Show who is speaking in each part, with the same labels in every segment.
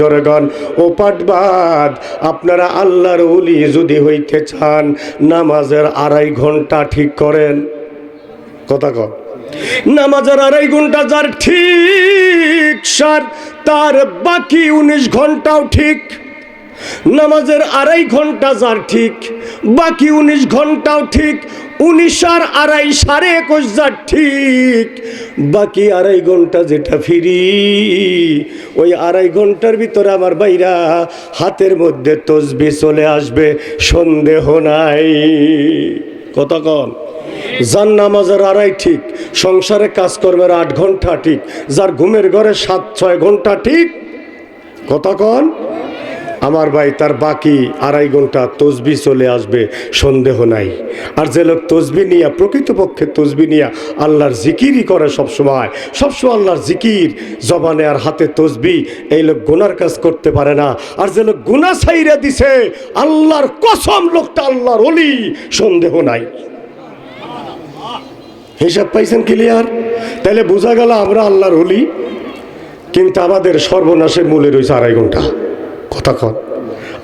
Speaker 1: জনগণ ও পাটবাদ, আপনারা আল্লাহর ওলি যদি হইতে চান নামাজের 2.5 ঘন্টা ঠিক করেন। কথা কন, নামাজের 2.5 ঘন্টা যার ঠিক স্যার, তার বাকি 19 ঘন্টাও ঠিক। নামাজের 2.5 ঘন্টা যার ঠিক, বাকি 19 ঘন্টাও ঠিক। 19 আর 2.5 21.5 যার ঠিক, বাকি 2.5 ঘন্টা যেটা ফ্রি, ওই 2.5 ঘন্টার ভিতরে আমার ভাইরা হাতের মধ্যে তসবিহ চলে আসবে, সন্দেহ নাই। কথা কন, যার নামাজের 2.5 ঠিক, সংসারে কাজকর্মের 8 ঘন্টা ঠিক, যার ঘুমের ঘরে 7-6 ঘন্টা ঠিক। কথা কন আমার ভাই, তার বাকি 2.5 ঘন্টা তসবিহ চলে আসবে, সন্দেহ নাই। আর যে লোক তসবিহ নিয়া, প্রকৃতপক্ষে তসবিহ নিয়া আল্লাহর জিকিরই করে সবসময় আল্লাহর জিকির জবানে আর হাতে তসবিহ, এই লোক গুনার কাজ করতে পারে না। আর যে লোক গুনাহ ছাইরা দিছে, আল্লাহর কসম লোকটা আল্লাহর ওলি, সন্দেহ নাই। হিসাব পাইছেন ক্লিয়ার? তাহলে বোঝা গেল আমরা আল্লাহর ওলি, কিন্তু আমাদের সর্বনাশের মূলে রয়েছে 2.5 ঘন্টা। কথা কন,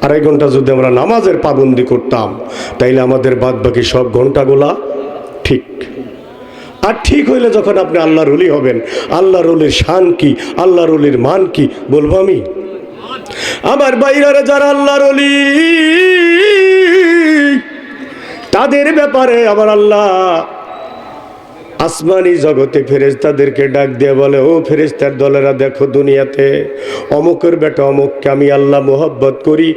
Speaker 1: 2.5 ঘন্টা যদি আমরা নামাজের পাবন্দি করতাম, তাইলে আমাদের বাদ বাকি সব ঘন্টাগুলা ঠিক। আর ঠিক হইলে যখন আপনি আল্লাহর ওলি হবেন, আল্লাহর ওলির শান কি, আল্লাহর ওলির মান কি বলবো আমি? আমার বাইরে যারা আল্লাহর ওলি, তাদের ব্যাপারে আমার আল্লাহ আসমানি জগতে ফেরেশতাদেরকে ডাক দিয়ে বলে, ও ফেরেশতার দলেরা, দেখো দুনিয়াতে অমুকের বেটা অমুককে আমি আল্লাহ মোহব্বত করি,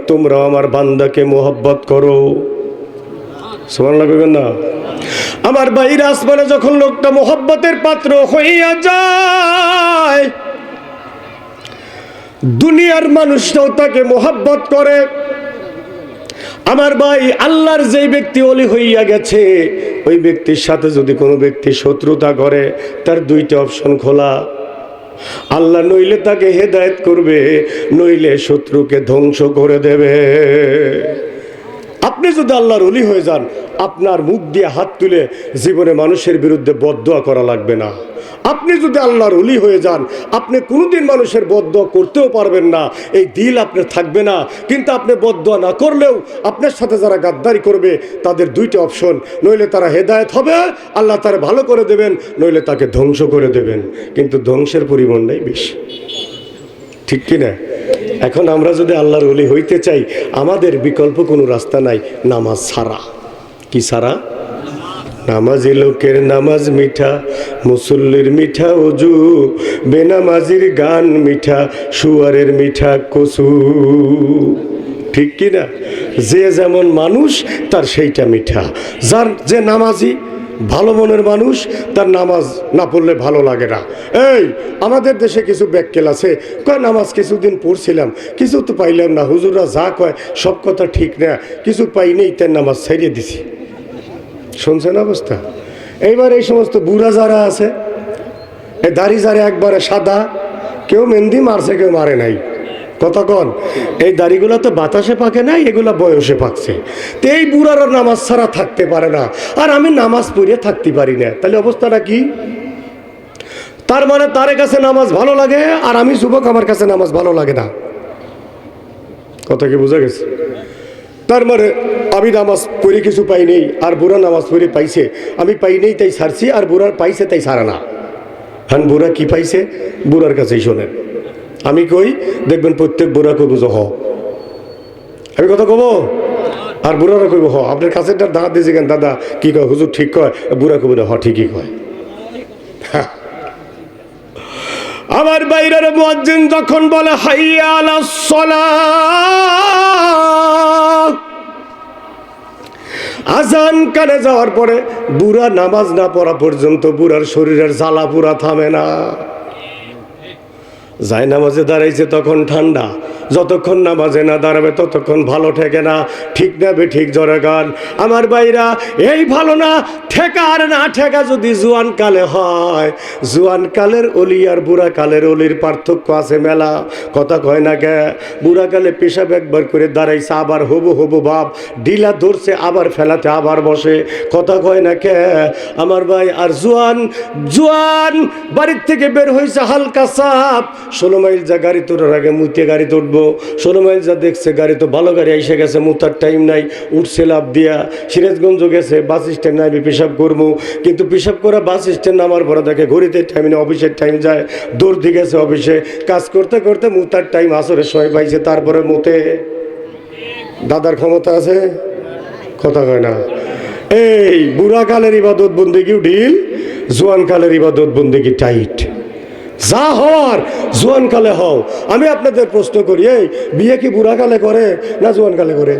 Speaker 1: তোমরাও আমার বান্দাকে মোহব্বত করো। সুবহানাল্লাহ কইবেন না? আমার বাইরে আসমানে যখন লোকটা মোহব্বতের পাত্র হইয়া যায়, দুনিয়ার মানুষটাও তাকে মোহব্বত করে। আমার ভাই, আল্লাহর যেই ব্যক্তি ওলি হইয়া গেছে, ওই ব্যক্তির সাথে যদি কোনো ব্যক্তি শত্রুতা করে, তার 2টা অপশন খোলা। আল্লাহ নইলে তাকে হেদায়েত করবে, নইলে শত্রুকে ধ্বংস করে দেবে। আপনি যদি আল্লাহর ওলি হয়ে যান, আপনার মুখ দিয়ে হাত তুলে জীবনে মানুষের বিরুদ্ধে বদদোয়া করা লাগবে না। আপনি যদি আল্লাহর ওলি হয়ে যান, আপনি কোনোদিন মানুষের বদদোয়া করতেও পারবেন না, এই দিল আপনার থাকবে না। কিন্তু আপনি বদদোয়া না করলেও আপনার সাথে যারা গাদ্দারি করবে, তাদের 2টা অপশন, নইলে তারা হেদায়েত হবে, আল্লাহ তারা ভালো করে দেবেন, নইলে তাকে ধ্বংস করে দেবেন। কিন্তু ধ্বংসের পরিমাণটাই বেশি, ঠিক কিনা? এখন আমরা যদি আল্লাহর ওলি হইতে চাই, আমাদের বিকল্প কোনো রাস্তা নাই, নামাজ ছাড়া। কি ছাড়া? নামাজি লোকের নামাজ মিঠা, মুসল্লির মিঠা ওযু, বেনামাজির গান মিঠা, শুয়ারের মিঠা কসু। ঠিক কিনা? যে যেমন মানুষ তার সেইটা মিঠা। যে নামাজি, ভালো মনের মানুষ, তার নামাজ না পড়লে ভালো লাগে না। এই আমাদের দেশে কিছু ব্যাককেল আছে, কয় নামাজ কিছুদিন পড়ছিলাম, কিছু তো পাইলাম না, হুজুররা যা কয় সব কথা ঠিক না, কিছু পাই নেই, তার নামাজ ছাড়িয়ে দিছি। শুনছেন অবস্থা? এইবার এই সমস্ত বুড়া যারা আছে, এই দাড়ি যারা একবারে সাদা, কেউ মেহেন্দি মারছে, কেউ মারে নাই। কথা কন, এই দাড়িগুলো তো বাতাসে পাকে না, এগুলা বয়সে পাকছে। তো এই বুড়ারা নামাজ ছাড়া থাকতে পারে না, আর আমি নামাজ পড়ে থাকতে পারি না, তাহলে অবস্থাটা কি? তার মানে তার কাছে নামাজ ভালো লাগে, আর আমি যুবক, আমার কাছে নামাজ ভালো লাগে না। কথা কি বোঝা গেছে? তার মানে আমি নামাজ পড়ে কিছু পাই নেই, আর বুড়া নামাজ পড়ে পাইছে, আমি পাই নেই তাই ছাড়ছি, আর বুড়ার পাইছে তাই ছাড়া না। হ্যাঁ, বুড়া কি পাইছে বুড়ার কাছেই শোনেন। আমি কই, দেখবেন প্রত্যেক বুড়া কইব যে হ, আমি কথা কব, আর বুড়ারা কইব হ। আপনার কাছের দাঁড়া দিয়েছে কেন দাদা, কি কয় হুজুর ঠিক কয়? বুড়া কইব না, হ ঠিকই কয়। আমার বাইরের মুয়াজ্জিন যখন বলে হাইয়া আলাস সালাহ, আজান কানে যাওয়ার পরে বুড়া নামাজ না পড়া পর্যন্ত বুড়ার শরীরের জ্বালা পুরা থামে না। যায় নামাজে দাঁড়াইছে তখন ঠান্ডা, যতক্ষণ নামাজে না দাঁড়াবে ততক্ষণ ভালো ঠেকে না, ঠিক না বে ঠিক জোরে গান আমার ভাইরা। এই ভালো না ঠেকা আর না ঠেকা যদি জোয়ান কালে হয়, জোয়ান কালের অলি আর বুড়া কালের অলির পার্থক্য আছে মেলা, কথা কয় না কে? বুড়া কালে পেশাব একবার করে দাঁড়াইছে, আবার হবু হবু ভাব, ঢিলা ধরছে আবার ফেলাতে আবার বসে, কথা কয় না কে আমার ভাই? আর জোয়ান জোয়ান বাড়ির থেকে বের হয়েছে হালকা চাপ, 16 মাইল যা গাড়ি তোলার আগে মুতে গাড়ি তুলবো, 16 মাইল যা দেখছে গাড়ি তো ভালো গাড়ি এসে গেছে, মুতার টাইম নাই, উঠছে লাভ দিয়া সিরাজগঞ্জ গেছে, বাস স্ট্যান্ড নাইবে পেশাব করবো, কিন্তু পেশাব করা বাস স্ট্যান্ড নামার পরে দেখে ঘড়িতে টাইম নেই, অফিসের টাইম যায়, দৌড় দিয়ে গেছে অফিসে, কাজ করতে করতে মুতার টাইম আসরের সময় পাইছে, তারপরে মুতে। দাদার ক্ষমতা আছে? কথা কয় না। এই বুড়া কালের ইবাদত বন্দেগি ঢিল, জোয়ান কালের ইবাদত বন্দেগি টাইট। যা হওয়ার জোয়ান কালে হও। আমি আপনাদের প্রশ্ন করি, এই বিয়ে কি বুড়া কালে করে না জোয়ান কালে করে?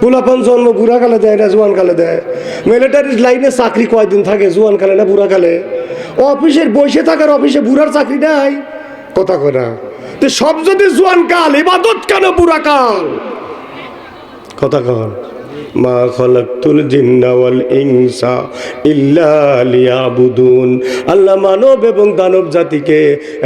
Speaker 1: পোলাপান জন্ম বুড়া কালে দেয় না জোয়ান কালে দেয়? মিলিটারির লাইনে চাকরি কয়দিন থাকে, জোয়ান কালে না বুড়া কালে? অফিসের বসে থাকার অফিসে বুড়ার চাকরি নাই, কথা কয় না। তো সব যদি জোয়ান কাল, ইবাদত কেন বুড়া কাল? কথা কন। মা খালাকতুল জিন্না ওয়াল ইনসা ইল্লা লিয়াবুদুন। আল্লাহ মানব এবং দানব জাতিকে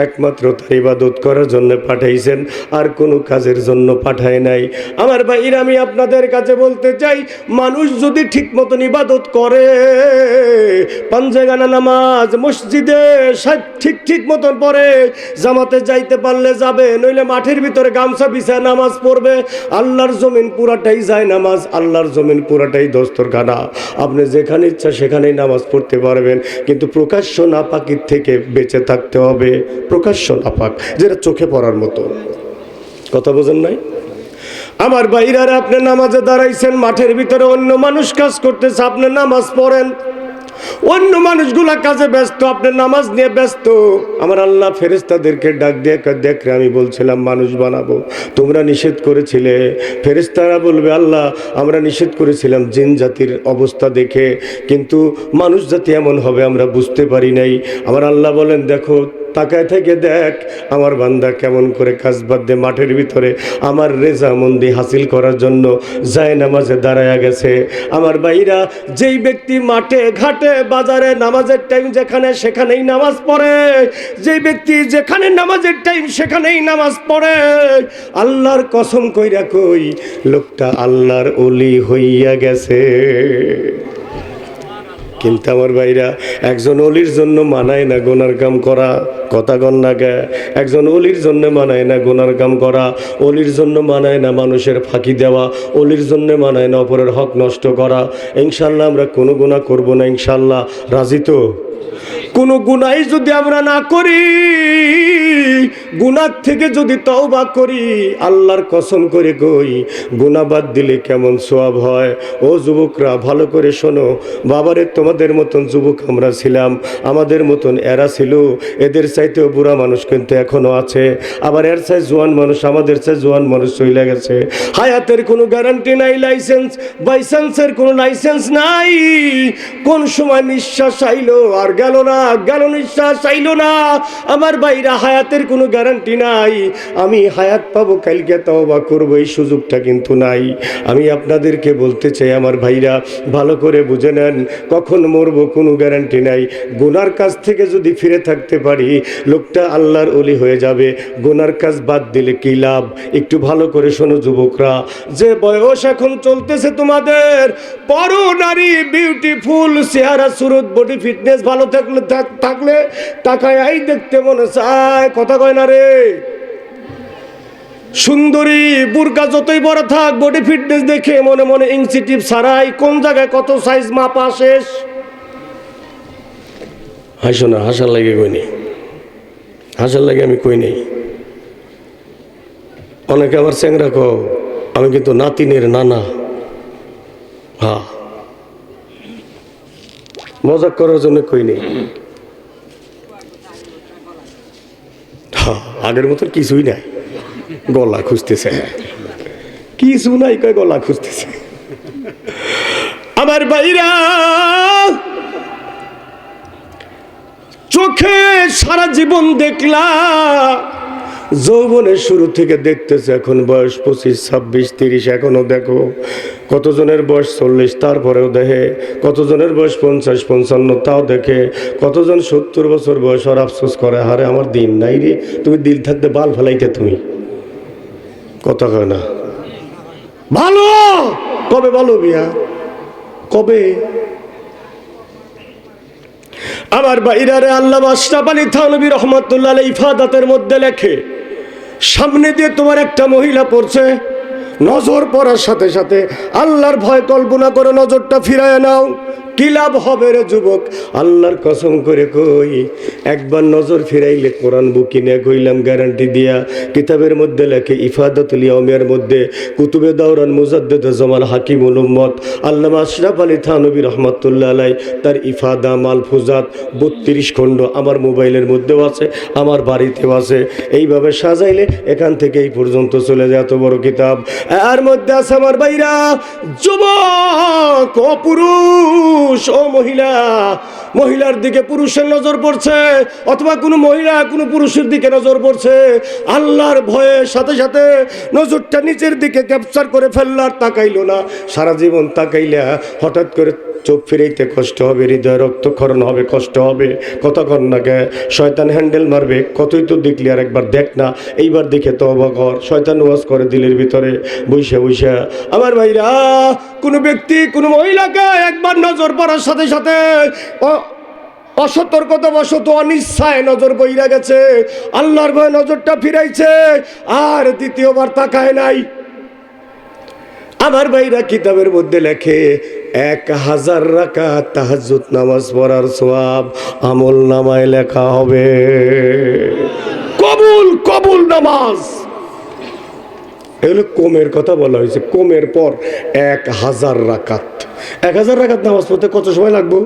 Speaker 1: একমাত্র তার ইবাদত করার জন্য পাঠাইছেন, আর কোনো কাজের জন্য পাঠায় নাই। আমার ভাইরা, আমি আপনাদের কাছে বলতে চাই, মানুষ যদি ঠিক মতন ইবাদত করে, পাঞ্জেগানা নামাজ মসজিদে ঠিক ঠিক মতন পড়ে, জামাতে যাইতে পারলে যাবে, নইলে মাঠের ভিতরে গামছা বিছায় নামাজ পড়বে। আল্লাহর জমিন পুরাটাই যায় নামাজ, আল্লাহর জমিন পুরাটাই দস্তরখানা, আপনি যেখানে ইচ্ছা সেখানেই নামাজ পড়তে পারবেন, কিন্তু প্রকাশ্য নাপাকির থেকে বেঁচে থাকতে হবে। প্রকাশ্য নাপাক যেটা চোখে পড়ার মতো, কথা বোঝেন নাই? আমার বাইরারে, আপনি নামাজে দাঁড়াইছেন, মাঠের ভিতরে অন্য মানুষ কাজ করতেছে, আপনি নামাজ পড়েন। অন্য মানুষগুলা কাজে ব্যস্ত, আপনি নামাজ নিয়ে ব্যস্ত। আমার আল্লাহ ফেরেশতাদেরকে ডাক দিয়ে দেখরে আমি বলছিলাম মানুষ বানাবো, তোমরা নিষেধ করেছিলে। ফেরেশতারা বলবে, আল্লাহ আমরা নিষেধ করেছিলাম জিন জাতির অবস্থা দেখে, কিন্তু মানুষ জাতি এমন হবে আমরা বুঝতে পারি নাই। আমার আল্লাহ বলেন, দেখো তাকায় থেকে দেখ আমার বান্দা কেমন করে কাজ বাদ দিয়ে মাঠের ভিতরে আমার রেজামন্দি হাসিল করার জন্য যায় নামাজে দাঁড়ায়া গেছে। আমার ভাইরা, যেই ব্যক্তি মাঠে ঘাটে বাজারে নামাজের টাইম যেখানে সেখানেই নামাজ পড়ে, যেই ব্যক্তি যেখানে নামাজের টাইম সেখানেই নামাজ পড়ে, আল্লাহর কসম কইরা কই লোকটা আল্লাহর ওলি হইয়া গেছে। কিন্তু আমার ভাইরা, একজন অলির জন্য মানায় না গুনার কাম করা, কথা কন না গে? একজন অলির জন্য মানায় না গুনার কাম করা, অলির জন্য মানায় না মানুষের ফাঁকি দেওয়া, অলির জন্য মানায় না অপরের হক নষ্ট করা। ইনশাল্লাহ আমরা কোনো গুনাহ করব না, ইনশাল্লাহ রাজি তো? কোনো গুনাই যদি আমরা না করি, গুনার থেকে যদি তওবা করি, আল্লাহর কসম করে কই গুনাহ বাদ দিলে কেমন সওয়াব হয়। ও যুবকরা ভালো করে শোনো, বাবারে তোমাদের মতন যুবক আমরা ছিলাম, আমাদের মতন এরা ছিল, এদের চাইতেও বুড়া মানুষ কিন্তু এখনো আছে, আবার এর চাই জোয়ান মানুষ, আমাদের চাই জোয়ান মানুষ চলে গেছে। হায়াতের কোনো গ্যারান্টি নাই, লাইসেন্স বাইসেন্সের কোনো লাইসেন্স নাই। কোন সময় নিঃশ্বাস আইলো আর গেল না, গেল নিঃশ্বাস আইলো না। আমার ভাইরা, হায়াতের কোনো গ্যারান্টি নাই। আমি হায়াত পাবো কালকে তওবা করবো, এই সুযোগটা কিন্তু নাই। আমি আপনাদেরকে বলতে চাই আমার ভাইরা, ভালো করে বুঝে নেন, কখন মরবো কোনো গ্যারান্টি নাই। গুনার কাজ থেকে যদি ফিরে থাকতে পারি, লোকটা আল্লাহর ওলি হয়ে যাবে। গুনার কাজ বাদ দিলে কি লাভ? একটু ভালো করে শোনো যুবকরা, যে বয়স এখন চলতেছে তোমাদের, বড় নারী বিউটিফুল, চেহারা সুরত বডি ফিটনেস ভালো থাকলে তাকায় দেখতে মনে চায়, কথা কয় না রে? সুন্দরী বুরকা যতই বড় থাক, বডি ফিটনেস দেখে মনে মনে ইনসিটিভ ছাড়াই কোন জায়গায় কত সাইজ মাপা শেষ। হাসো না, হাসার লাগে কই নেই, হাসার লাগে আমি কই নেই। অনেকে আবার চ্যাংরা কও, আমি কিন্তু নাতিনের নানা। হ্যাঁ, মজাক করার জন্য কই নেই। হ্যাঁ, আগের মতন কিছুই নাই, গলা খুঁজতেছে, কিছু নাই, কয় গলা খুঁজতেছে। আমার ভাইরা, চোখে সারা জীবন দেখলা, যৌবনের শুরু থেকে দেখতেছে, এখন বয়স 25, 26, 30, এখনো দেখো কতজনের বয়স 40, তারপরেও দেখে কতজনের বয়স 50, 55, তাও দেখে কতজন 70 বছর বয়স, আর আফসোস করে, হারে আমার দিন নাই রে। তুমি দিল থাকতে বাল ফেলাইতে, তুমি কথা কয় না ভালো। কবে ভালো বিয়া, কবে? আমার বাইরারে আল্লামা আশরাফ আলী থানভী রহমাতুল্লাহ আলাইহি ইফাদাতের মধ্যে লেখে, সামনে দিয়ে তোমার একটা মহিলা পড়ছে, নজর পড়ার সাথে সাথে আল্লাহর ভয় কল্পনা করে নজরটা ফিরায় নাও। কি লাভ হবে রে যুবক? আল্লাহর কসম করে কই, একবার নজর ফিরাইলে কোরআন বুকি নিয়ে কইলাম গ্যারান্টি দিয়া। কিতাবের মধ্যে লেখে ইফাদাতুল ইয়াউমিয়ার মধ্যে কুতুবে দাওরান মুজাদ্দেদ জামাল হাকিমুল উম্মত আল্লামা আশরাফ আলী থানভী রহমাতুল্লাহ আলাইহি তার ইফাদা মালফুজাত 32 খণ্ড আমার মোবাইলের মধ্যেও আছে, আমার বাড়িতেও আছে। এইভাবে সাজাইলে এখান থেকে এই পর্যন্ত চলে যায়, এত বড় কিতাব। এর মধ্যে আছে আমার ভাইরা, যুবক ও পুরুষ ও মহিলা, মহিলার দিকে পুরুষের নজর পড়ছে, অথবা কোনো মহিলা কোনো পুরুষের দিকে নজর পড়ছে, আল্লাহর ভয়ের সাথে সাথে নজরটা নিচের দিকে ক্যাপচার করে ফেলল, আর তাকাইলো না। সারা জীবন তাকাইলে হঠাৎ করে চোখ ফিরাইতে কষ্ট হবে, হৃদয় রক্তক্ষরণ হবে, কষ্ট হবে। কতক্ষণ না গে শয়তান হ্যান্ডেল মারবে, কতই তো দেখলি, আর একবার দেখ না, এইবার দেখে তওবা কর। শয়তান ওয়াজ করে দিলের ভিতরে বইসা বইসা। আমার ভাইরা, কোনো ব্যক্তি কোনো মহিলাকে একবার নজর পড়ার সাথে সাথে অসতর্কতাবশত অনিচ্ছায় নজর বইরা গেছে, আল্লাহর ভয়ে নজরটা ফিরাইছে, আর দ্বিতীয়বার তাকায় নাই। আমার ভাইরা কিতাবের মধ্যে লেখে 1000 রাকাত তাহাজ্জুদ নামাজ পড়ার সওয়াব আমল নামায় লেখা হবে। কবুল কবুল নামাজ, এগুলো কমের কথা বলা হয়েছে। কমের পর 1000 রাকাত। 1000 রাকাত নামাজ পড়তে কত সময় লাগবে?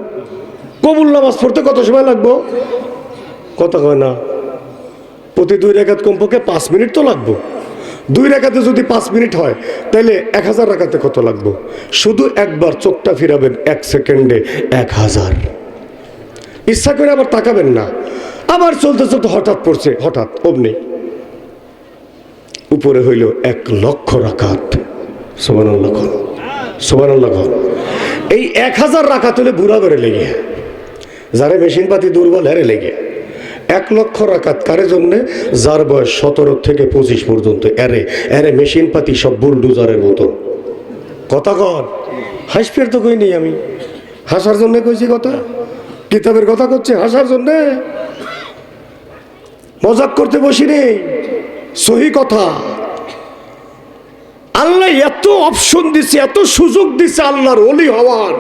Speaker 1: কবুল নামাজ পড়তে কত সময় লাগবে? কথা কয় না। প্রতি 2 রাকাত কমপক্ষে 5 মিনিট তো লাগবে। 2 রাকাতে যদি 5 মিনিট হয়, তাহলে 1000 রাকাতে কত লাগবে? শুধু একবার চোখটা ফিরাবেন 1 সেকেন্ডে 1000। ইচ্ছা করে আবার তাকাবেন না। আবার চলতে চলতে হঠাৎ পড়ছে, হঠাৎ অমনি উপরে হইল 1,00,000 রাকাত। সুবহানাল্লাহ, সুবহানাল্লাহ। এই 1000 রাকাত হলে বুড়া করে লেগে, যারা মেশিন পাতি দুর্বল হারে লেগে। 1,00,000 রাকাত কারে জন্যে? যার বয়স 17 থেকে 25 পর্যন্ত। এরে মেশিন পাতি সব বুলডুজারের মতো। কথা কর, হাসপের তো কই নেই আমি, হাসার জন্য কইছি কথা। কিতাবের কথা করছে হাসার জন্যে, মজাক করতে বসি নেই, সহি কথা। আল্লাহ এত অপশন দিছে, এত সুযোগ দিছে আল্লাহর ওলি হওয়ার।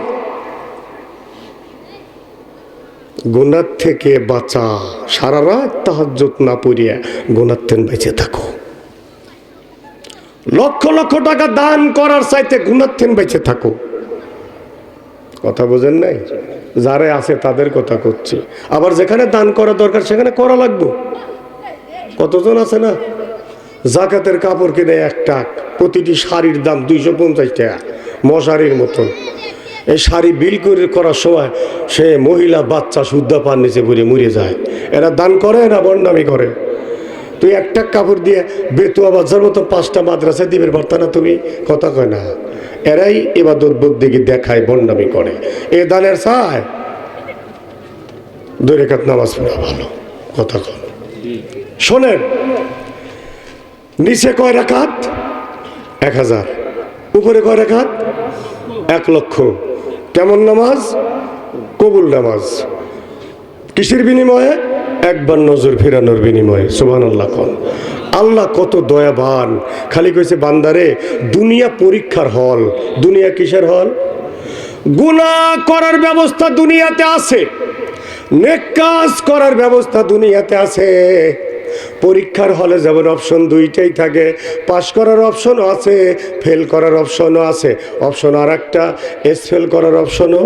Speaker 1: গুনার থেকে বাঁচা, সারা রাত তাহাজ্জুদ না পড়িয়া গুনার থেকে বেঁচে থাকো। লক্ষ লক্ষ টাকা দান করার চাইতে গুনার থেকে বেঁচে থাকো। কথা বোঝেন নাই? যারা আছে তাদের কথা করছি। আবার যেখানে দান করা দরকার সেখানে করা লাগবে। কতজন আছে না জাকাতের কাপড় কিনে 1 টাকা, প্রতিটি শাড়ির দাম 250 টাকা, মশারির মতন। এই শাড়ি বিল করে করার সময় সে মহিলা বাচ্চা শুদ্ধা পান নিচে পড়ে মরে যায়। এরা দান করে না বন্ডামি করে? তুই 1 টাকা কাপড় দিয়ে বেতুয়া বাজার মতো 5টা মাদ্রাসা দিবের পারতা না তুমি? কথা কয় না। এরাই ইবাদত বন্দেগী দেখায়, বন্ডামি করে। এ দানের চায় 2 রাকাত নামাজ পড়া ভালো। কথা কয়। শোনেন, নিচে কয় রাকাত? 1000। উপরে কয় রাকাত? 1,00,000। কেমন নামাজ? কবুল নামাজ। কিসের বিনিময়ে? একবার নজর ফেরানোর বিনিময়ে। সুবহানাল্লাহ। আল্লাহ কত দয়াবান, খালি কইছে বান্দারে দুনিয়া পরীক্ষার হল। দুনিয়া কিসের হল? গুনাহ করার ব্যবস্থা দুনিয়াতে আছে, নেক কাজ করার ব্যবস্থা দুনিয়াতে আছে। পরীক্ষার হলে যেমন অপশন 2টাই থাকে, পাস করার অপশনও আছে, ফেল করার অপশনও আছে। অপশন আর একটা, ফেল করার অপশনও।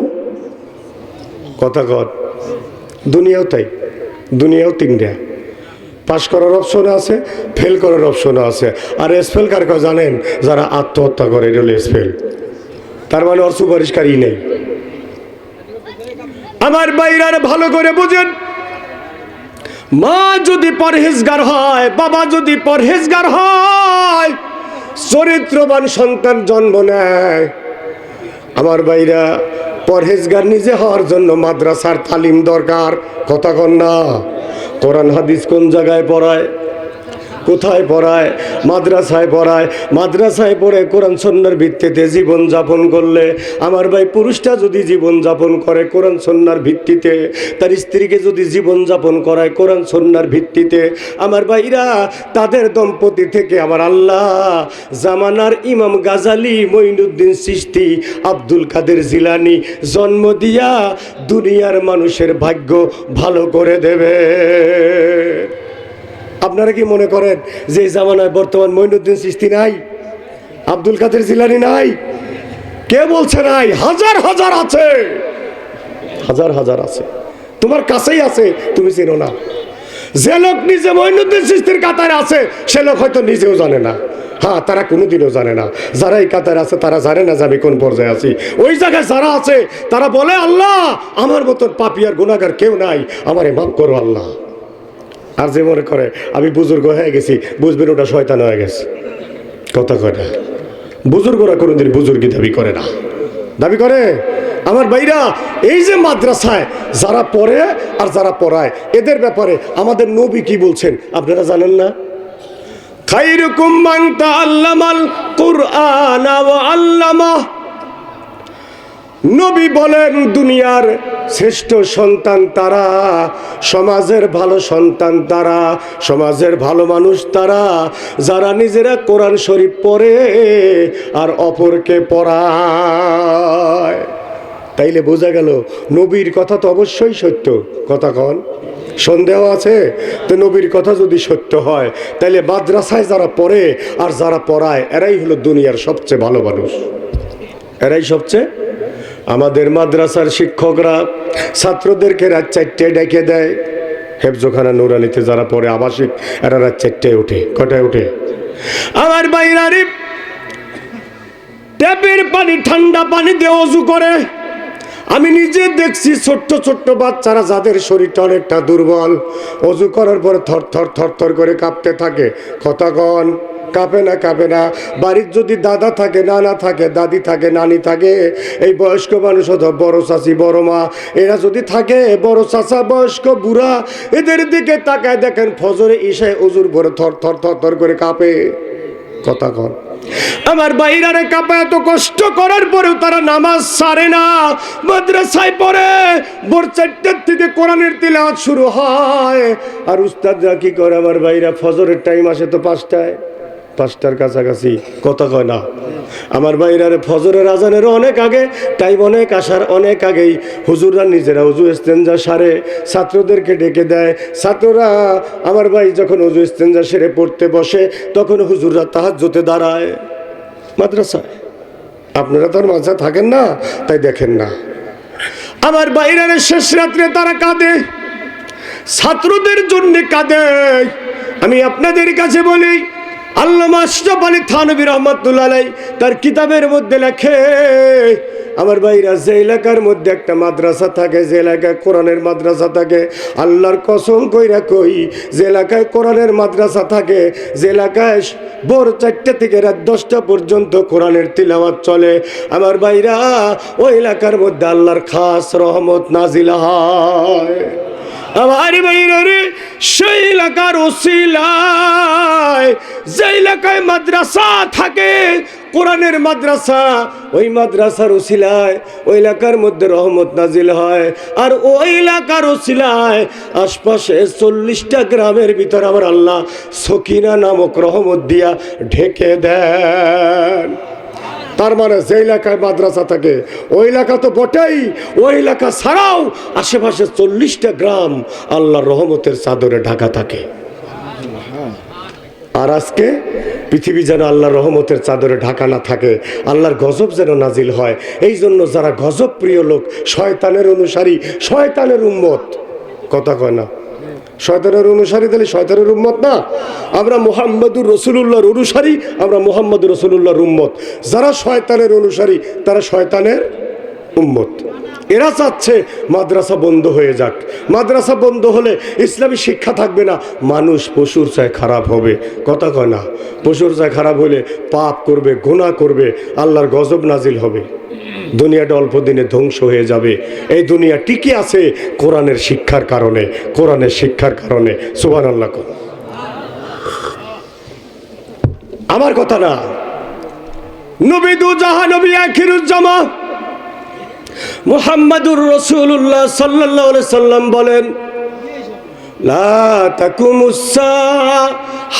Speaker 1: কথা কর। দুনিয়াও তাই, দুনিয়াও 3টা। পাস করার অপশনও আছে, ফেল করার অপশনও আছে। আর ফেল কার কয় জানেন? যারা আত্মহত্যা করে, এটা হলো ফেল। তার মানে ওর সুপারিশকারী নেই। আমার বাইরে ভালো করে বুঝেন, মা যদি পরহেজগার হয়, বাবা যদি পরহেজগার হয়, চরিত্রবান সন্তান জন্ম নেয়। আমার ভাইরা, পরহেজগার নিজে হওয়ার জন্য মাদ্রাসার তালিম দরকার। কথা কন না? কোরআন হাদিস কোন জায়গায় পড়ায়? কোথায় পড়ায়? মাদ্রাসায় পড়ায়। মাদ্রাসায় পড়ে কোরআন সুন্নাহর ভিত্তিতে জীবন যাপন করলে, আমার ভাই পুরুষটা যদি জীবন যাপন করে কোরআন সুন্নাহর ভিত্তিতে, তার স্ত্রীকে যদি জীবন যাপন করায় কোরআন সুন্নাহর ভিত্তিতে, আমার ভাইরা তাদের দম্পতি থেকে আমার আল্লাহ জামানার ইমাম গাজালি, মঈনুদ্দিন চিশতি, আব্দুল কাদের জিলানী জন্ম দিয়া দুনিয়ার মানুষের ভাগ্য ভালো করে দেবে। আপনারা কি মনে করেন যে এই জামানায় বর্তমান মঈনুদ্দিন চিশতি নাই, আব্দুল কাদের জিলানী নাই? কে বলছে নাই? হাজার হাজার আছে, হাজার হাজার আছে, তোমার কাছেই আছে, তুমি চেনো না। যে লোক নিজে মঈনুদ্দিন চিশতির কাতারে আছে সে লোক হয়তো নিজেও জানে না। হ্যাঁ, তারা কোনোদিনও জানে না। যারা এই কাতারে আছে তারা জানে না যে আমি কোন পর্যায়ে আছি। ওই জায়গায় যারা আছে তারা বলে, আল্লাহ আমার মতন পাপী আর গুনাহগার কেউ নাই, আমারে মাফ করো আল্লাহ। আর যে মনে করে আমি বুজুর্গ হয়ে গেছি, বুঝবেন ওটা শয়তান হয়ে গেছে। কথা কয় না? বুজুর্গরা কোনোদিন বুজুর্গি দাবি করে না। দাবি করে? আমার ভাইরা, এই যে মাদ্রাসায় যারা পড়ে আর যারা পড়ায়, এদের ব্যাপারে আমাদের নবী কি বলছেন আপনারা জানেন না? খায়রুকুম মান তাআল্লামাল কুরআন ওয়া আল্লামাহ। নবী বলেন দুনিয়ার শ্রেষ্ঠ সন্তান তারা, সমাজের ভালো সন্তান তারা, সমাজের ভালো মানুষ তারা যারা নিজেরা কোরআন শরীফ পড়ে আর অপরকে পড়ায়। তাইলে বোঝা গেল নবীর কথা তো অবশ্যই সত্য। কথা কন? সন্দেহ আছে? তো নবীর কথা যদি সত্য হয় তাইলে মাদ্রাসায় যারা পড়ে আর যারা পড়ায় এরাই হলো দুনিয়ার সবচেয়ে ভালো মানুষ, এরাই সবচেয়ে। আমাদের মাদ্রাসার শিক্ষকরা ছাত্রদেরকে রাত 4টায় ডেকে দেয়। হেফজোখানা নুরানিতে যারা পড়ে আবাসিক, এরা রাত 4টায় ওঠে। কটায় ওঠে? আমার বাইরারে ট্যাপের পানি, ঠান্ডা পানি দিয়ে অজু করে। আমি নিজে দেখছি ছোট্ট ছোট্ট বাচ্চারা যাদের শরীরটা অনেকটা দুর্বল, অজু করার পরে থর থর থর থর করে কাঁপতে থাকে। কথা কন? কাঁপে না? কাঁপে না? বাড়ির যদি দাদা থাকে, নানা থাকে, দাদি থাকে, নানি থাকে, এই বয়স্ক মানুষ অথবা বড় চাচি, বড় মা, এরা যদি থাকে, বড় চাচা, বয়স্ক বুড়া, এদের দিকে তাকায় দেখেন ফজরে ঈশায় অজুর পরে থর থর থর থর করে কাঁপে। কথা কন? আমার বাইরারে কাঁপে। এত কষ্ট করার পরেও তারা নামাজ ছাড়ে না, মাদ্রাসায় পড়ে। ভোর 4টার থেকে কোরআনের তিলাওয়াত শুরু হয়। আর উস্তাদরা কি করে আমার বাইরা? ফজরের টাইম আসে তো 5টার কাছাকাছি। কথা কয় না? আমার বাইরারে ফজরের আজানের অনেক আগে, টাইম অনেক আসার অনেক আগেই হুজুররা নিজেরা উজু ইস্তেঞ্জা সারে ছাত্রদেরকে ডেকে দেয়। ছাত্ররা আমার ভাই যখন উজু ইস্তেঞ্জা সেরে পড়তে বসে তখন হুজুররা তাহাজ্জুদে দাঁড়ায় মাদ্রাসায়। আপনারা তো আর মাদ্রাসায় থাকেন না, তাই দেখেন না। আমার বাইরারে শেষ রাত্রে তারা কাঁদে, ছাত্রদের জন্য কাঁদে। আমি আপনাদের কাছে বলি, আল্লামা আশরাফ আলী থানভী রহমাতুল্লাহ আলাইহি তার কিতাবের মধ্যে লেখে, আমার ভাইরা যে এলাকার মধ্যে একটা মাদ্রাসা থাকে, যে এলাকায় কোরআনের মাদ্রাসা থাকে, আল্লাহর কসম কইরা কই, যে এলাকায় কোরআনের মাদ্রাসা থাকে, যে এলাকায় ভোর 4টা থেকে রাত 10টা পর্যন্ত কোরআনের তিলাওয়াত চলে, আমার ভাইরা ওই এলাকার মধ্যে আল্লাহর খাস রহমত নাজিল হয়। আমার বাইরে সেই এলাকার ওসিলায়, যে এলাকায় মাদ্রাসা থাকে, কোরআনের মাদ্রাসা, ওই মাদ্রাসার ওসিলায় ওই এলাকার মধ্যে রহমত নাজিল হয়। আর ওই এলাকার ওসিলায় আশপাশে 40টা গ্রামের ভিতর আমার আল্লাহ সকিনা নামক রহমত দিয়া ঢেকে দেন। তার মানে যে এলাকায় মাদ্রাসা থাকে ওই এলাকা তো বটেই, ওই এলাকা ছাড়াও আশেপাশে 40টা গ্রাম আল্লাহর রহমতের চাদরে ঢাকা থাকে। আর আজকে পৃথিবী যেন আল্লাহর রহমতের চাদরে ঢাকা না থাকে, আল্লাহর গজব যেন নাজিল হয়। এই জন্য যারা গজব প্রিয় লোক, শয়তানের অনুসারী, শয়তানের উম্মত। কথা কয় না? শয়তানের অনুসারী তাহলে শয়তানের উম্মত না। আমরা মুহাম্মদুর রাসূলুল্লাহর অনুসারী, আমরা মুহাম্মদুর রাসূলুল্লাহর উম্মত। যারা শয়তানের অনুসারী তারা শয়তানের উম্মত। এরা চাচ্ছে মাদ্রাসা বন্ধ হয়ে যাক। মাদ্রাসা বন্ধ হলে ইসলামী শিক্ষা থাকবে না, মানুষ পশুর চায় খারাপ হবে। কথা কয় না? পশুর চায় খারাপ হলে পাপ করবে, গুনাহ করবে, আল্লাহর গজব নাজিল হবে, দুনিয়াটা অল্প দিনে ধ্বংস হয়ে যাবে। এই দুনিয়া টিকে আছে কোরআনের শিক্ষার কারণে, কোরআনের শিক্ষার কারণে। সুবহানাল্লাহ। আমার কথা না, নবী দু জাহান, নবী আখিরুজ্জামান মুহাম্মাদুর রাসূলুল্লাহ সাল্লাল্লাহু আলাইহি সাল্লাম বলেন, লা তাকুমুস সাআ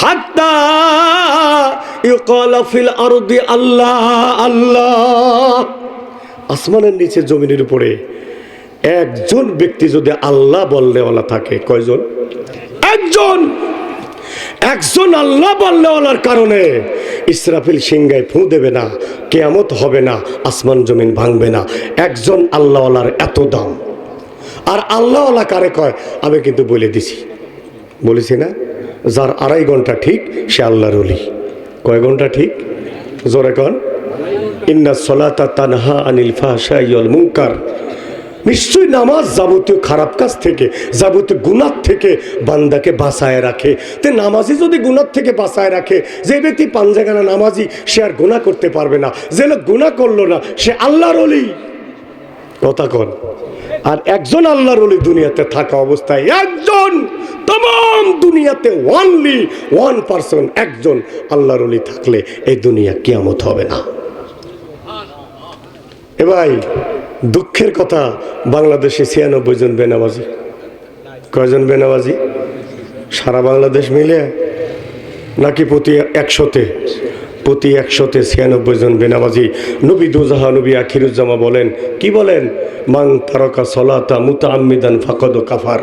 Speaker 1: হাত্তা ইউকালা ফিল আরদি আল্লাহ আল্লাহ। আসমানের নিচে জমিনের উপরে একজন ব্যক্তি যদি আল্লাহ বললেওয়ালা থাকে, কয়জন? একজন। একজন আল্লাহ বললেওয়ালার কারণে ইসরাফিল সিংহায় ফু দেবে না, কিয়ামত হবে না, আসমান জমিন ভাঙবে না। একজন আল্লাহওয়ালার এত দাম। আর আল্লাহওয়ালা কারে কয়? আমি কিন্তু বলে দিছি, বলেছি না? যার 2.5 ঘন্টা ঠিক সে আল্লাহর ওলি। কয় ঘন্টা ঠিক? জোরে কন। ইন্নাস সালাতা তানহা আনিল ফাহশাই ওয়াল মুনকার। নিশ্চয়ই নামাজ যাবতীয় খারাপ কাজ থেকে, যাবতীয় গুনাহ থেকে বান্দাকে বাঁচায় রাখে। তো নামাজি যদি গুনাহ থেকে বাঁচায় রাখে, যে ব্যক্তি পাঞ্জাগানা নামাজি সে আর গুনাহ করতে পারবে না। যে লোক গুনাহ করলো না সে আল্লাহর ওলি। কথা কন। আর একজন আল্লাহর ওলি দুনিয়াতে থাকা অবস্থায়, একজন, तमाम দুনিয়াতে ওনলি 1% একজন আল্লাহর ওলি থাকলে এই দুনিয়া কিয়ামত হবে না। এ ভাই, দুঃখের কথা, বাংলাদেশে 96 জন বেনামাজি। কয়জন বেনামাজি? সারা বাংলাদেশ মিলে নাকি প্রতি 100-তে? প্রতি 100-তে 96 জন বেনামাজি। নবী দুজাহা নবী আখিরুজ্জামান বলেন, কি বলেন? মান তারাকা সলাতা মুতাআম্মিদান ফাকাদ কাফার।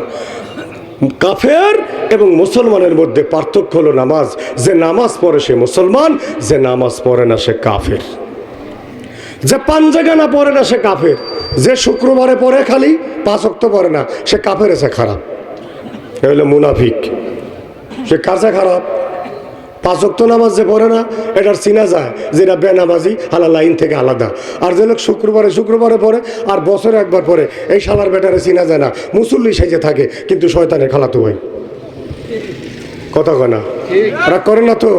Speaker 1: কাফের এবং মুসলমানের মধ্যে পার্থক্য হলো নামাজ। যে নামাজ পড়ে সে মুসলমান, যে নামাজ পড়ে না সে কাফের। যে পাঞ্জাগানা পড়ে না সে কাফের। যে শুক্রবারে পড়ে খালি 5 ওয়াক্ত পড়ে না সে কাফের, এসে খারাপ। এ হলো মুনাফিক। সে কাছে খারাপ। 5 ওয়াক্ত নামাজ যে পড়ে না এটার চিনা যায় যেটা বেনামাজি, হালা লাইন থেকে আলাদা। আর যে লোক শুক্রবারে পড়ে আর বছরে একবার পড়ে, এই শালার বেটারে চিনা যায় না, মুসল্লি সেজে থাকে কিন্তু শয়তানের খালাতো ভাই। কথা কয় না? রাগ করে না তো?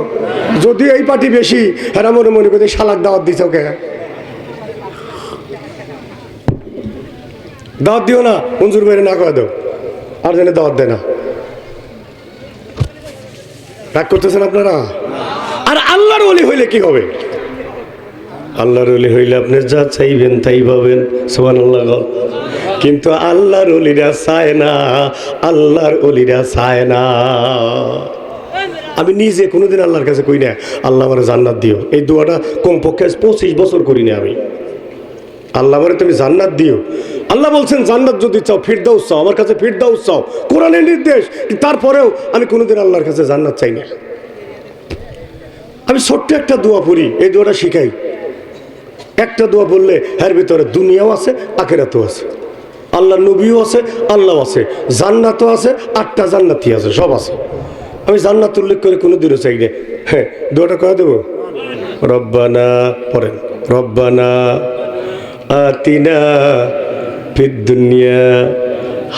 Speaker 1: যদি এই পার্টি বেশি, হেরা মনে করে শালাক দাওয়াত দিছে, ওকে দাওয়াত দিও না, মঞ্জুর বেড়ে না করে দাও, আর যেন দাওয়াত দেয় না। রাগ করতেছেন আপনারা? আর আল্লাহর ওলি হইলে কি হবে? আল্লাহর ওলি হইলে আপনি যা চাইবেন তাই পাবেন। সুবহানাল্লাহ। কিন্তু আল্লাহর ওলিরা চায় না, আল্লাহর ওলিরা চায় না। আমি নিজে কোনোদিন আল্লাহর কাছে কই না আল্লাহ আমার জান্নাত দিও। এই দোয়াটা কমপক্ষে 25 বছর করি না আমি। আল্লাহ আমারে তুমি জান্নাত দিও। আল্লাহ বলছেন জান্নাত যদি চাও ফিরদাউস চাও, আমার কাছে ফিরদাউস চাও, কোরআনের নির্দেশ। তারপরেও আমি কোনোদিন আল্লাহর কাছে জান্নাত চাই না। আমি ছোট্ট একটা দোয়া পড়ি, এই দোয়াটা শিখাই। একটা দোয়া বললে এর ভিতরে দুনিয়াও আছে, আখিরাতও আছে, আল্লাহর নবীও আছে, আল্লাহ আছে, জান্নাতও আছে, 8টা জান্নাতি আছে, সব আছে। আমি জান্নাত উল্লেখ করে কোনোদিনও চাই না। হ্যাঁ, দোয়াটা কয়ে দেবো। রব্বানা পড়েন, রব্বানা আতিনা ফিদ দুনিয়া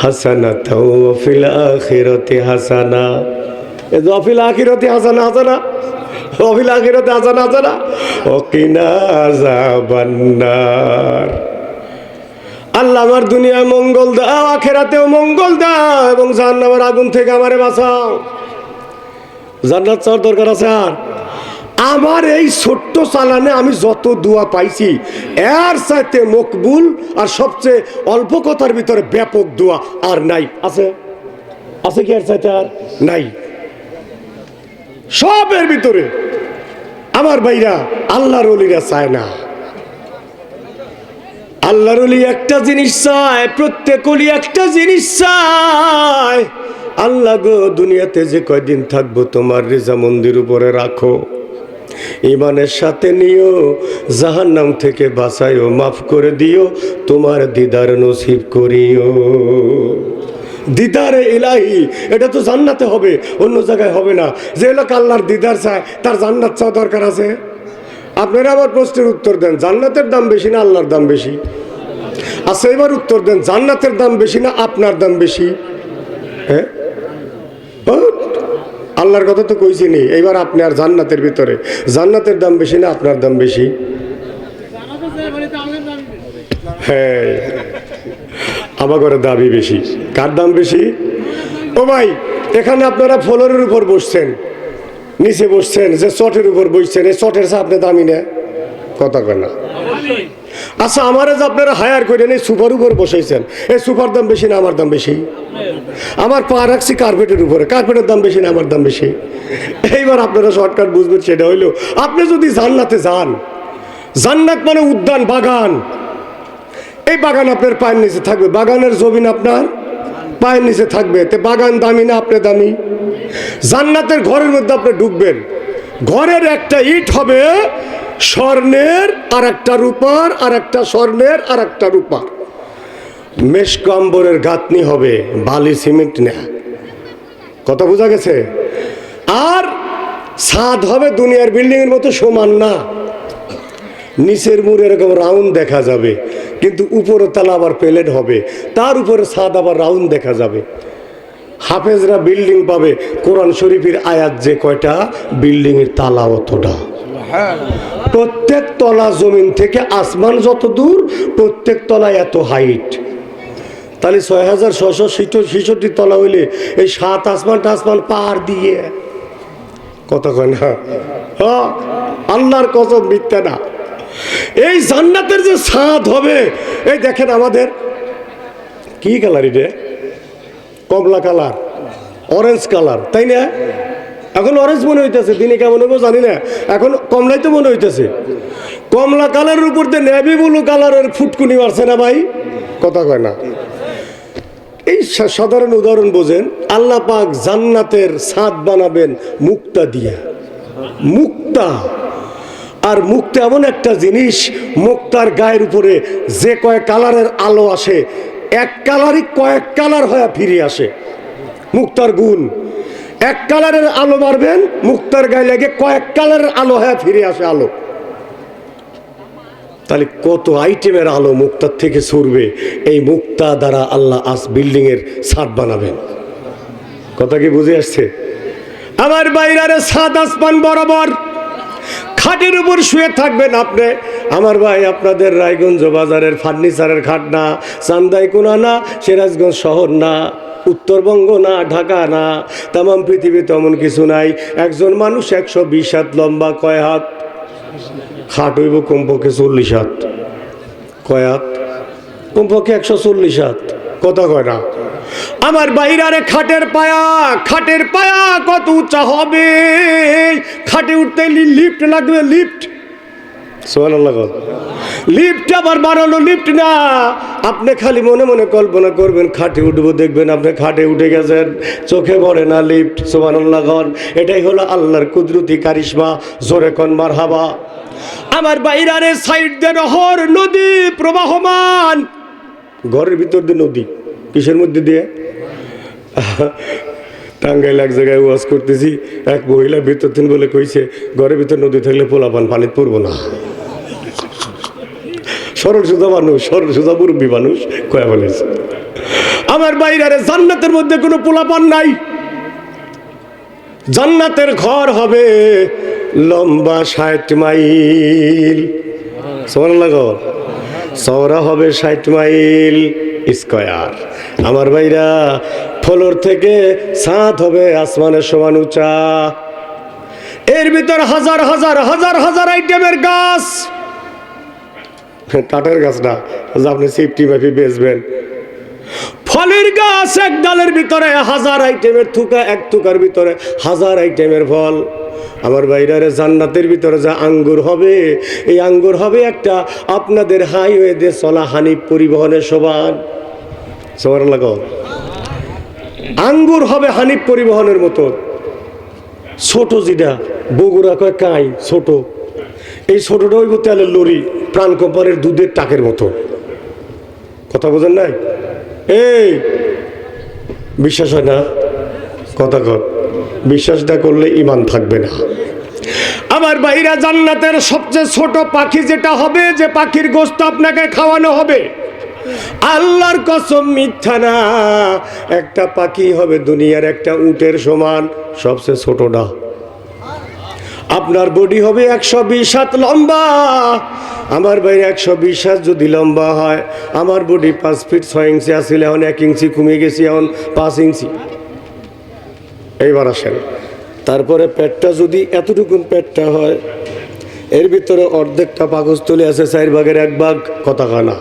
Speaker 1: হাসানাতাও ওয়া ফিল আখিরাতি হাসানা। এই যে ফিল আখিরাতি হাসানা, হাসানা, ওয়া ফিল আখিরাতি হাসানা, হাসানা, ওয়া কিনা আযাবান্নার। আল্লাহ আমার দুনিয়ায় মঙ্গল দাও, আখিরাতেও মঙ্গল দাও, এবং জাহান্নামের আগুন থেকে আমারে বাঁচাও। জান্নাত চাওয়ার দরকার আছে? আর আমার এই ছোট্ট চালানে আমি যত দোয়া পাইছি এর চাইতে মকবুল আর সবচেয়ে অল্প কথার ভিতরে ব্যাপক দোয়া আর নাই। আছে? আছে কি এর চাইতে? আর নাই। সবের ভিতরে আমার ভাইরা আল্লাহর ওলিরা চায় না। আল্লাহর ওলি একটা জিনিস চায়, প্রত্যেক ওলি একটা জিনিস চায়, আল্লাহ গো দুনিয়াতে যে কয়দিন থাকবো তোমার রেজামন্দির উপরে রাখো, ইমানের সাথে নিও, জাহান্নাম থেকে বাঁচাইও, মাফ করে দিও, তোমার দিদার নসিব করিও। দিদারে ইলাহি, এটা তো জান্নাতে হবে, অন্য জায়গায় হবে না। যে লোক আল্লাহর দিদার চায় তার জান্নাত চাওয়া দরকার আছে? আপনারা আবার প্রশ্নের উত্তর দেন, জান্নাতের দাম বেশি না আল্লাহর দাম বেশি? আচ্ছা এবার উত্তর দেন, জান্নাতের দাম বেশি না আপনার দাম বেশি? হ্যাঁ, আল্লাহর কথা তো কইছি নি। এইবার আপনি আর জান্নাতের ভিতরে, জান্নাতের দাম বেশি না আপনার দাম বেশি? হ্যাঁ, আমার ঘরে দাবি বেশি। কার দাম বেশি? ও ভাই, এখানে আপনারা ফ্লোরের উপর বসছেন, নিচে বসছেন, যে চটের উপর বসছেন, এই চটের চা আপনি দামি না? কথা কয় না। আচ্ছা আমারে যে আপনারা হায়ার করেন, এই সুপার উপর বসাইছেন, এই সুপার দাম বেশি না আমার দাম বেশি? আমার পা রাখছি কার্পেটের উপরে, কার্পেটের দাম বেশি না আমার দাম বেশি? এইবার আপনারা শর্টকাট বুঝবেন, সেটা হইলো আপনি যদি জান্নাতে যান, জান্নাত মানে উদ্যান, বাগান, এই বাগান আপনার পায়ের নিচে থাকবে, বাগানের জমিন আপনার পায়ের নিচে থাকবে। তে বাগান দামি না আপনি দামি? জান্নাতের ঘরের মধ্যে আপনি ঢুকবেন, ঘরের একটা ইট হবে স্বর্ণের, আর একটা রূপার, আর একটা স্বর্ণের, আর একটা রূপার। মেশকাম্বরের গাঁথনি হবে, বালি সিমেন্ট না। কথা বোঝা গেছে? আর ছাদ হবে দুনিয়ার বিল্ডিং এর মতো সমান না, নিচের মুড় এরকম রাউন্ড দেখা যাবে, কিন্তু উপরের তলা আবার প্লেন হবে, তার উপরে ছাদ আবার রাউন্ড দেখা যাবে। হাফেজরা বিল্ডিং পাবে, কোরআন শরীফের আয়াত যে কয়টা, বিল্ডিং এর তালা অতটা। প্রত্যেক তলা জমিন থেকে আসমান যত দূর, প্রত্যেক তলা এত হাইট। তাহলে ৬৬৬৬ তলা হইলে এই ৭ আসমান টাসমান পার দিয়ে, কথা কয় না? হ্যাঁ, আল্লাহর কসম, মিথ্যা না। এই জান্নাতের যে ছাদ হবে, এই দেখেন আমাদের কি কালার, এটা কমলা কালার, অরেঞ্জ কালার, তাই না? এখন অরেঞ্জ মনে হইতেছে, দিনে কেমন হইব জানি না, এখন কমলাই তো মনে হইতেছে। কমলা কালারের উপর দিয়ে নেভি ব্লু কালারের ফুটকুনি মারছে না ভাই? কথা কয় না। এই সাধারণ উদাহরণ বোঝেন, আল্লাহ পাক জান্নাতের ছাদ বানাবেন মুক্তা দিয়া, মুক্তা। আর মুক্তা এমন একটা জিনিস, মুক্তার গায়ের উপরে যে কয়েক কালারের আলো আসে, এক কালারই কয়েক কালার হয়ে ফিরে আসে। মুক্তার গুণ, এক কালারের আলো মারবেন, মুক্তার গায়ে লেগে কয়েক কালারের আলো হয়ে ফিরে আসে আলো। তাহলে কত আইটেমের আলো মুক্তার থেকে ছড়বে। এই মুক্তা দ্বারা আল্লাহ বিল্ডিং এর ছাদ বানাবেন। কথা কি বুঝে আসছে? আমার বাইরে ছাদ আসমান বরাবর, খাটের উপর শুয়ে থাকবেন আপনি। আমার ভাই, আপনাদের রায়গঞ্জ বাজারের ফার্নিচারের খাট না, চান্দাইকোনা না, সিরাজগঞ্জ শহর না, উত্তরবঙ্গ না, ঢাকা না, তামাম পৃথিবীতে এমন কিছু নাই। একজন মানুষ 120 হাত লম্বা, কয় হাত? খাট হইব কমপক্ষে 40 হাত। কয় হাত? কমপক্ষে 140 হাত। কথা কয় না? আমার বাইরে খাটের পায়া, খাটের পায়া কত উঁচা হবে? খাটে উঠতে লিফট লাগবে, লিফট। সুবহানাল্লাহ। লিফট আবার বানানো লিফট না, আপনি খালি মনে মনে কল্পনা করবেন খাটে উঠবো, দেখবেন আপনি খাটে উঠে গেছেন, চোখে পড়ে না লিফট। সুবহানাল্লাহ। এটাই হলো আল্লাহর কুদরতি কারিশমা। জোরে কোন মারহাবা। আমার বাইরে সাইড দিয়ে নহর, নদী প্রবাহমান, ঘরের ভিতর দিয়ে নদী। কিসের মধ্যে দিয়ে? টাঙ্গাইল এক জায়গায় ওয়াজ করতেছি, এক মহিলা ভিতর দিন বলে কইছে, ঘরের ভিতর নদী থাকলে পোলাপান পানিতে পড়বো না। সরল সুজা মানুষ, সরল সুজা মুরব্বী মানুষ কয়া বলেছে। আমার বাইরে জান্নাতের মধ্যে কোনো পোলাপান নাই। জান্নাতের ঘর হবে লম্বা 60 মাইল, চওড়া হবে 60 মাইল স্কয়ার। আমার ভাইরা, ফ্লোর থেকে ছাদ হবে আসমানের সমান উঁচা। এর ভিতর হাজার হাজার হাজার হাজার আইটেমের গাছ। কাঠের গাছ না, আপনি সেফটি মাফি বেচবেন। ফলের গাছ, এক ডালের ভিতরে হাজার আইটেমের থুকা, এক থুকার ভিতরে হাজার আইটেমের ফল। আমার বাইরে জান্নাতের ভিতরে যা আঙ্গুর হবে, এই আঙ্গুর হবে একটা আপনাদের হাইওয়ে দিয়ে চলা হানিফ পরিবহনের সমান। সুবহানাল্লাহ। আঙ্গুর হবে হানিফ পরিবহনের মতো ছোট, যেটা বগুড়া কয় কাই ছোট, এই ছোটটা হইব তেলের লরি, প্রাণ কোম্পানির দুধের টাকের মতো। কথা বোঝেন নাই? এই বিশ্বাস হয় না? কথা কর। বিশ্বাস না করলে ইমান থাকবে না। আমার ভাইরা, জান্নাতের সবচেয়ে ছোট পাখি যেটা হবে, যে পাখির গোশত আপনাকে খাওয়ানো হবে, আল্লাহর কসম মিথ্যা না, একটা পাখি হবে দুনিয়ার একটা উটের সমান, সবচেয়ে ছোটটা। আপনার বডি হবে 120 হাত লম্বা, আমার ভাই 120 হাত যদি লম্বা হয়, আমার বডি 5 ফিট 6 ইঞ্চি আসলে এখন 1 ইঞ্চি কমে গেছি, এখন 5 ইঞ্চি। এইবার আসেন, তারপরে পেটটা যদি এতটুকুন পেটটা হয়, এর ভিতরে অর্ধেকটা পাকস্থলী আছে 4 ভাগের 1 ভাগ, কথা কানা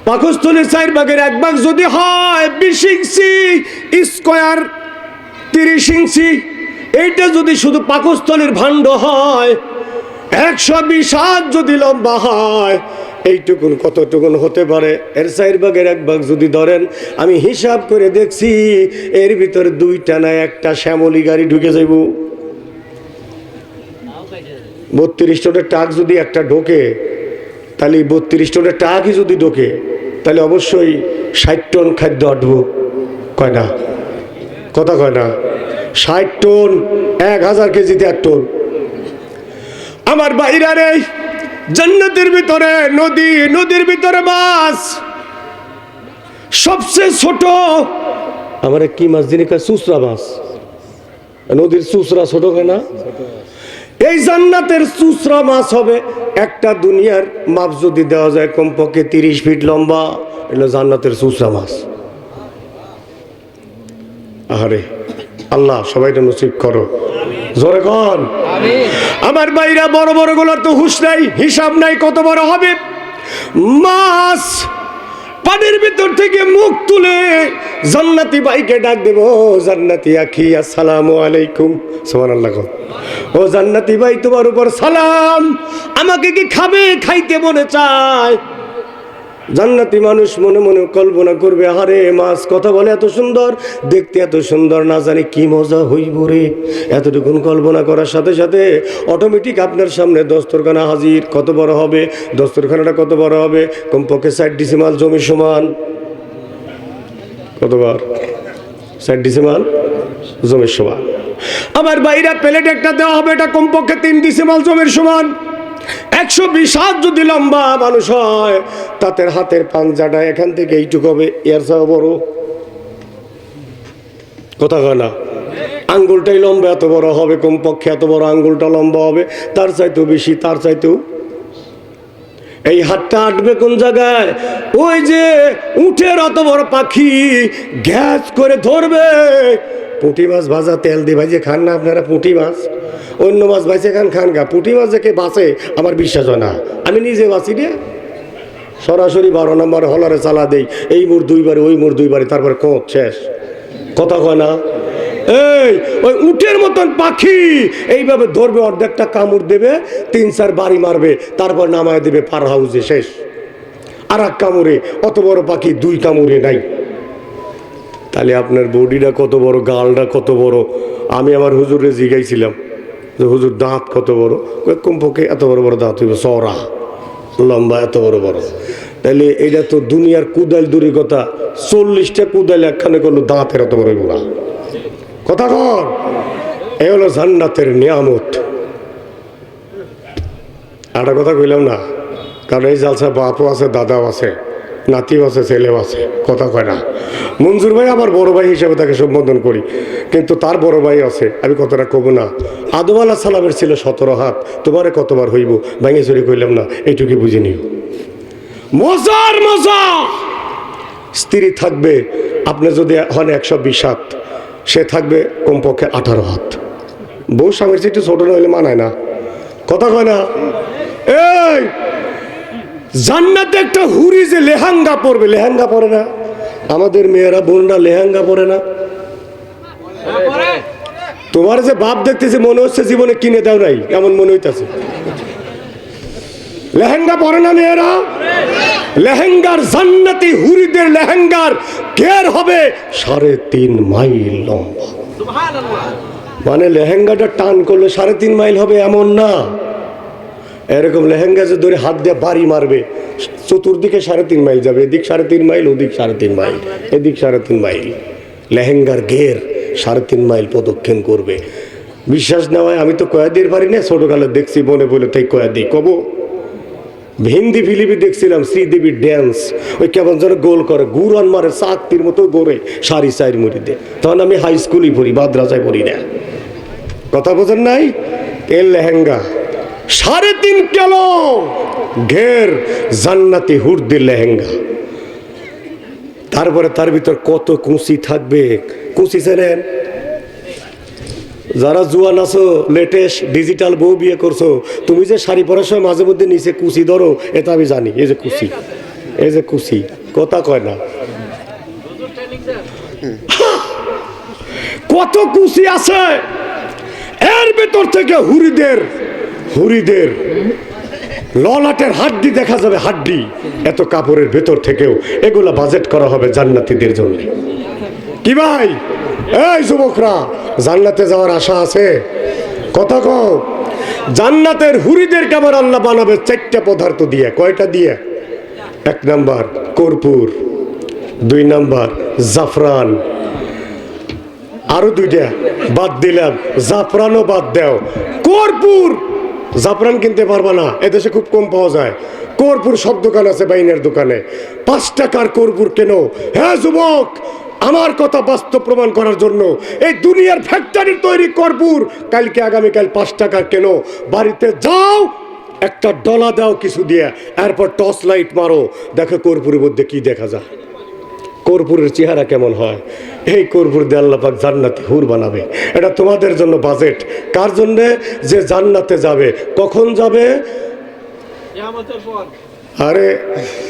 Speaker 1: পাকস্থলী 4 ভাগের 1 ভাগ যদি হয় 20 ইঞ্চি স্কোয়ার 30 ইঞ্চি, এইটা যদি শুধু পাকস্থলীর ভাণ্ড হয়, 120 হাত যদি লম্বা হয়, এইটুকুন কতটুকুন হতে পারে? এর 4 ভাগের 1 ভাগ যদি ধরেন, আমি হিসাব করে দেখছি এর ভিতরে 2টা না 1টা শ্যামলি গাড়ি ঢুকে যাইব। 32 টনের ট্রাক যদি একটা ঢোকে, তাহলে 32 টনের ট্রাকই যদি ঢোকে, তাহলে অবশ্যই 60 টন খাদ্য আটবো, কয় না? কথা কয় না? 60 টন, 1000 কেজিতে 1 টন। আমার বাইরা রে, জান্নাতের ভিতরে নদী, নদীর ভিতরে মাছ, সবচেয়ে ছোট আমার কি মাছ যিনি কয়? চুচরা মাছ। নদীর চুচরা ছোট হয় না? এই জান্নাতের চুচরা মাছ হবে একটা, দুনিয়ার মাপ যদি দেওয়া যায় কমপক্ষে 30 ফিট লম্বা, এটা জান্নাতের চুচরা মাছ। আরে আল্লাহ সবাইটা নসিব করো, জোরে কন আমার ভাইরা। বড় বড় গুলোর তো হুঁশ নাই, হিসাব নাই কত বড় হবে মাছ। পানির ভিতর থেকে মুখ তুলে জান্নাতি ভাইকে ডাক দেব, জান্নাতি আখি আসসালামু আলাইকুম, সুবহানাল্লাহ। ও জান্নাতি ভাই, তোমার উপর সালাম, আমাকে কি খাবে? খাইতে মনে চায়। জান্নাতি মানুষ মনে মনে কল্পনা করবে, আরে মাছ কথা বলে এত সুন্দর, দেখতে এত সুন্দর, না জানি কি মজা হইব রে। এতটুকুন কল্পনা করার সাথে সাথে অটোমেটিক আপনার সামনে দস্তরখানা হাজির। কত বড় হবে দস্তরখানাটা? কত বড় হবে? কমপক্ষে 60 ডিসিমাল জমির সমান। কতবার? 60 ডিসিমাল জমির সমান। আমার বাইরা প্লেট একটা দেওয়া হবে, এটা কমপক্ষে 3 ডিসিমাল জমির সমান। 120 হাত যদি লম্বা মানুষ হয়, তাদের হাতের পাঞ্জাটা এখান থেকে এইটুকু হবে, এর চেয়ে বড়, কথা কয় না? আঙ্গুলটাই লম্বা এত বড় হবে, কমপক্ষে এত বড় আঙ্গুলটা লম্বা হবে, তার চাইতেও বেশি, তার চাইতেও। এই হাতটা আটবে কোন জায়গায়? ওই যে উটের অত বড় পাখি গ্যাস করে ধরবে। পুঁটি মাছ ভাজা তেল দিয়ে ভাজে খান না আপনারা? পুঁটি মাছ, অন্য মাছ ভাইসে খান, খান গা। পুঁটি মাছ যে বাঁচে আমার বিশ্বাস হয় না, আমি নিজে বাঁচি রে। সরাসরি 12 নম্বর হলারে চালা দেই, এই মোড় 2 বারে, ওই মোড় 2 বারে, তারপরে কোঁচ শেষ, কথা কয় না? এই ওই উটের মতন পাখি এইভাবে ধরবে, অর্ধেকটা কামড় দেবে, 3-4 বাড়ি মারবে, তারপর নামায় দেবে পার হাউসে, শেষ। আর এক কামড়ে, অত বড় পাখি 2 কামড়ে নাই। তাহলে আপনার বডিটা কত বড়, গালটা কত বড়। আমি আমার হুজুরে জিগাইছিলাম যে হুজুর দাঁত কত বড়? কমপক্ষে এত বড় বড় দাঁত হইব, চওড়া লম্বা এত বড় বড়। তাহলে এটা তো দুনিয়ার কুদাল দূরের কথা, 40টা কুদাল একখানে করলো, দাঁতের এত বড় হইব না, কথা কর। এ হলো জান্নাতের নিয়ামত। একটা কথা কইলাম না, কারণ এই জালসা বাপও আছে, দাদাও আছে, নাতিও আছে, ছেলেও আছে, কথা কয় না। মঞ্জুর ভাই আমার বড় ভাই হিসেবে তাকে সম্বোধন করি, কিন্তু তার বড় ভাই আছে, আমি কথাটা কব না। আদম আলাইহিস সালামের ছিল 17 হাত, তোমারে কতবার হইব? ভাঙে চুরি কইলাম না, এইটুকু বুঝে নিও। মজার মজা, স্ত্রী থাকবে আপনি যদি হন 120 হাত, সে থাকবে কমপক্ষে 18 হাত। বউ স্বামীর চেয়ে একটু ছোট না হইলে মানায় না, কথা কয় না? এই জান্নাতে একটা হুরি যে লেহেঙ্গা পরবে, লেহেঙ্গা পরে না আমাদের মেয়েরা, বোনরা লেহেঙ্গা পরে না? তোমার যে বাপ দেখতেছে মনে হচ্ছে জীবনে কিনে দাও নাই, এমন মনে হইতেছে। লেহেঙ্গা পরে না মেয়েরা? লেহেঙ্গার, জান্নাতি হুরিদের লেহেঙ্গার কেয়ার হবে 3.5 মাইল লম্বা। মানে লেহেঙ্গাটা টান করলে 3.5 মাইল হবে এমন না, এরকম লেহেঙ্গা যে ধরে হাত দিয়ে বাড়ি মারবে, চতুর্দিকে 3.5 মাইল যাবে, এদিক 3.5 মাইল, ওদিক 3.5 মাইল, এদিক 3.5 মাইল। লেহেঙ্গার ঘের 3.5 মাইল প্রদক্ষিণ করবে। বিশ্বাস না হয় আমি তো কয়া দিয়ে পারি না, ছোটকালে দেখছি, মনে বলে তাই কয়া দিই, কব হিন্দি ফিলিপি দেখছিলাম শ্রীদেবীর ড্যান্স, ওই কেমন যেন গোল করে গুরান মারে চাকতির মতো গড়ে সারি সাইড মুড়িতে। তখন আমি হাই স্কুলই পড়ি, মাদ্রাসায় পড়ি না। কথা বোঝেন নাই? এর লেহেঙ্গা 3.5 কিলো ঘের জান্নাতি হুরদের লেহেঙ্গা। তারপরে তার ভিতর কত কুচি থাকবে। কুচি চেনেন? যারা জুয়ান আছো, লেটেস্ট ডিজিটাল বউ বিয়ে করছো, তুমি যে শাড়ি পরার সময় মাঝে মধ্যে নিচে কুচি ধরো, এটা আমি জানি। এই যে কুচি, এই যে কুচি, কথা কয় না, কত কুচি আছে এর ভেতর থেকে। হুরিদের ললাটের হাড্ডি দেখা যাবে, হাড্ডি। এত কাপড়ের ভেতর থেকেও এগুলা বাজেট করা হবে জান্নাতীদের জন্য। কি ভাই, এই যুবকরা, জান্নাতে যাওয়ার আশা আছে? কথা কও। জান্নাতের হুরিদের কাবার আল্লাহ বানাবে 4টা পদার্থ দিয়ে। কয়টা দিয়ে? 1 নাম্বার কর্পূর, 2 নাম্বার জাফরান, আরো 2টা বাদ দিলাম, জাফরানও বাদ দাও। কর্পূর, জাফরান কিনতে পারবা না, এদেশে খুব কম পাওয়া যায়। কর্পূর সব দোকান আছে, বাইনের দোকানে 5 টাকার কর্পূর কেন। হ্যাঁ যুবক, আমার কথা বাস্তব প্রমাণ করার জন্য এই দুনিয়ার ফ্যাক্টরির তৈরি কর্পূর কালকে আগামীকাল 5 টাকার কেন। বাড়িতে যাও, একটা ডলা দাও কিছু দিয়ে, এরপর টর্চ লাইট মারো, দেখো কর্পূরের মধ্যে কি দেখা যায়, কর্পূরের চেহারা কেমন হয়। এই কর্পূর দিয়ে আল্লাহ পাক জান্নাতি হুর বানাবে। এটা তোমাদের জন্য বাজেট। কার জন্যে? যে জান্নাতে যাবে। কখন যাবে? আরে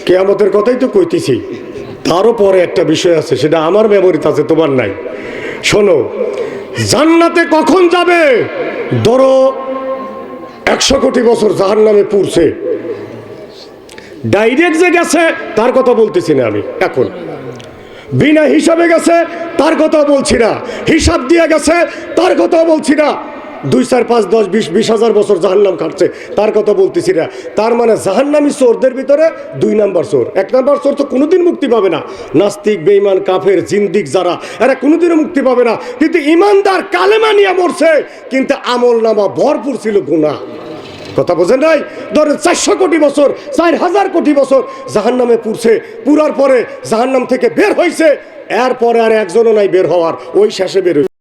Speaker 1: কিয়ামতের কথাই তো কইতেছি। তারও পরে একটা বিষয় আছে, সেটা আমার মেমোরিতে আছে, তোমার নাই। শোনো, জান্নাতে কখন যাবে? ধরো 100 কোটি বছর জাহান্নামে পুরছে, ডাইরেক্ট যে গেছে তার কথা বলতেছি না আমি এখন। বিনা হিসাবে গেছে তার কথা বলছি না, হিসাব দিয়ে গেছে তার কথা বলছি না। 2, 4, 5, 10, 20 হাজার বছর জাহান্নাম কাটছে তার কথা বলতেছি না। তার মানে জাহান্নামী চোরদের ভিতরে 2 নাম্বার চোর। 1 নাম্বার চোর তো কোনোদিন মুক্তি পাবে না। নাস্তিক, বেঈমান, কাফের, জিন্দিক যারা, এরা কোনোদিনও মুক্তি পাবে না। কিন্তু ইমানদার কালেমা নিয়ে মরছে, কিন্তু আমল নামা ভরপুর ছিল গুনাহ। কথা বোঝেন নাই? ধরেন 400 কোটি বছর, 4000 কোটি বছর জাহান্নামে পুরছে, পুরার পরে জাহান্নাম থেকে বের হয়েছে, এরপরে আর একজনও নাই বের হওয়ার, ওই শেষে বের হয়েছে।